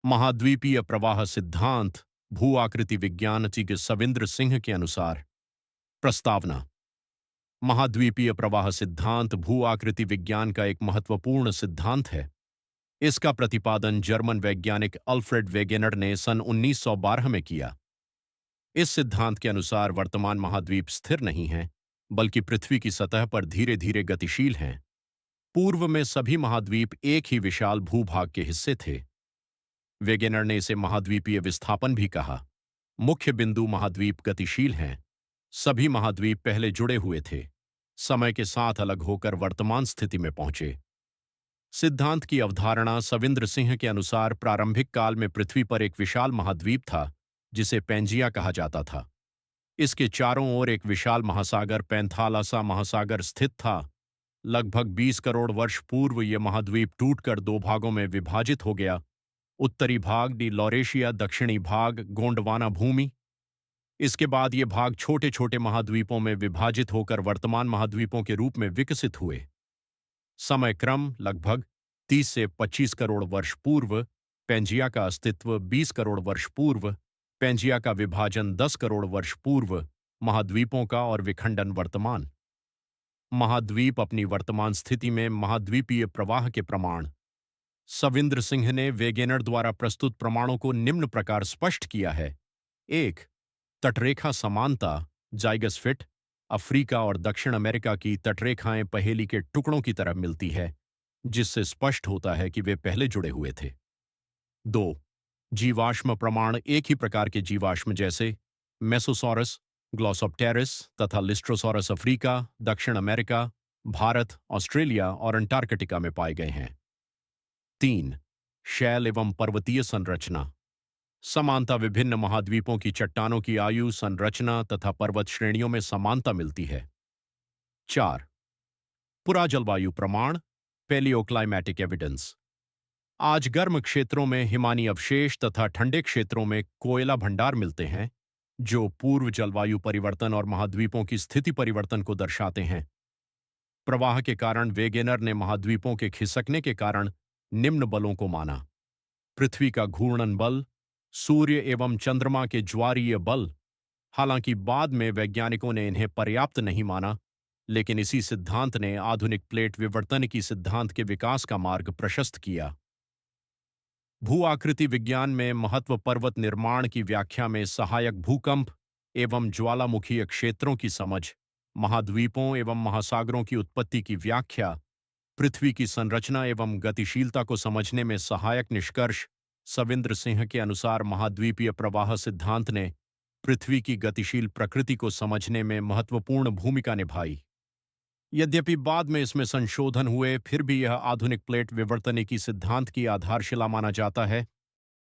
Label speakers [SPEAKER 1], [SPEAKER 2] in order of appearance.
[SPEAKER 1] महाद्वीपीय प्रवाह सिद्धांत भू आकृति विज्ञान के सविंद्र सिंह के अनुसार प्रस्तावना। महाद्वीपीय प्रवाह सिद्धांत भू आकृति विज्ञान का एक महत्वपूर्ण सिद्धांत है। इसका प्रतिपादन जर्मन वैज्ञानिक अल्फ्रेड वेगेनर ने सन 1912 में किया। इस सिद्धांत के अनुसार वर्तमान महाद्वीप स्थिर नहीं हैं, बल्कि पृथ्वी की सतह पर धीरे धीरे गतिशील हैं। पूर्व में सभी महाद्वीप एक ही विशाल भूभाग के हिस्से थे। वेगेनर ने इसे महाद्वीपीय विस्थापन भी कहा। मुख्य बिंदु महाद्वीप गतिशील हैं। सभी महाद्वीप पहले जुड़े हुए थे, समय के साथ अलग होकर वर्तमान स्थिति में पहुंचे। सिद्धांत की अवधारणा सविंद्र सिंह के अनुसार प्रारंभिक काल में पृथ्वी पर एक विशाल महाद्वीप था, जिसे पैंजिया कहा जाता था। इसके चारों ओर एक विशाल महासागर पैंथालासा महासागर स्थित था। लगभग 20 करोड़ वर्ष पूर्व यह महाद्वीप टूटकर दो भागों में विभाजित हो गया। उत्तरी भाग डी लॉरेशिया, दक्षिणी भाग गोंडवाना भूमि। इसके बाद ये भाग छोटे छोटे महाद्वीपों में विभाजित होकर वर्तमान महाद्वीपों के रूप में विकसित हुए। समय क्रम लगभग 30 से 25 करोड़ वर्ष पूर्व, पैंजिया का अस्तित्व 20 करोड़ वर्ष पूर्व, पैंजिया का विभाजन 10 करोड़ वर्ष पूर्व, महाद्वीपों का और विखंडन वर्तमान। महाद्वीप अपनी वर्तमान स्थिति में महाद्वीपीय प्रवाह के प्रमाण। सविंद्र सिंह ने वेगेनर द्वारा प्रस्तुत प्रमाणों को निम्न प्रकार स्पष्ट किया है। 1. तटरेखा समानता जाइगस फिट। अफ्रीका और दक्षिण अमेरिका की तटरेखाएं पहेली के टुकड़ों की तरह मिलती है, जिससे स्पष्ट होता है कि वे पहले जुड़े हुए थे। 2. जीवाश्म प्रमाण एक ही प्रकार के जीवाश्म जैसे मेसोसॉरस, ग्लॉसोप्टेरिस तथा लिस्ट्रोसॉरस अफ्रीका, दक्षिण अमेरिका, भारत, ऑस्ट्रेलिया और अंटार्कटिका में पाए गए हैं। 3. शैल एवं पर्वतीय संरचना। समानता विभिन्न महाद्वीपों की चट्टानों की आयु, संरचना तथा पर्वत श्रेणियों में समानता मिलती है। 4. पुरा जलवायु प्रमाण पैलियोक्लाइमेटिक एविडेंस। आज गर्म क्षेत्रों में हिमानी अवशेष तथा ठंडे क्षेत्रों में कोयला भंडार मिलते हैं, जो पूर्व जलवायु परिवर्तन और महाद्वीपों की स्थिति परिवर्तन को दर्शाते हैं। प्रवाह के कारण वेगेनर ने महाद्वीपों के खिसकने के कारण निम्न बलों को माना। पृथ्वी का घूर्णन बल, सूर्य एवं चंद्रमा के ज्वारीय बल। हालांकि बाद में वैज्ञानिकों ने इन्हें पर्याप्त नहीं माना, लेकिन इसी सिद्धांत ने आधुनिक प्लेट विवर्तनिकी सिद्धांत के विकास का मार्ग प्रशस्त किया। भू आकृति विज्ञान में महत्व पर्वत निर्माण की व्याख्या में सहायक भूकंप एवं ज्वालामुखीय क्षेत्रों की समझ, महाद्वीपों एवं महासागरों की उत्पत्ति की व्याख्या, पृथ्वी की संरचना एवं गतिशीलता को समझने में सहायक निष्कर्ष। सविंद्र सिंह के अनुसार महाद्वीपीय प्रवाह सिद्धांत ने पृथ्वी की गतिशील प्रकृति को समझने में महत्वपूर्ण भूमिका निभाई। यद्यपि बाद में इसमें संशोधन हुए, फिर भी यह आधुनिक प्लेट विवर्तनिकी सिद्धांत की आधारशिला माना जाता है।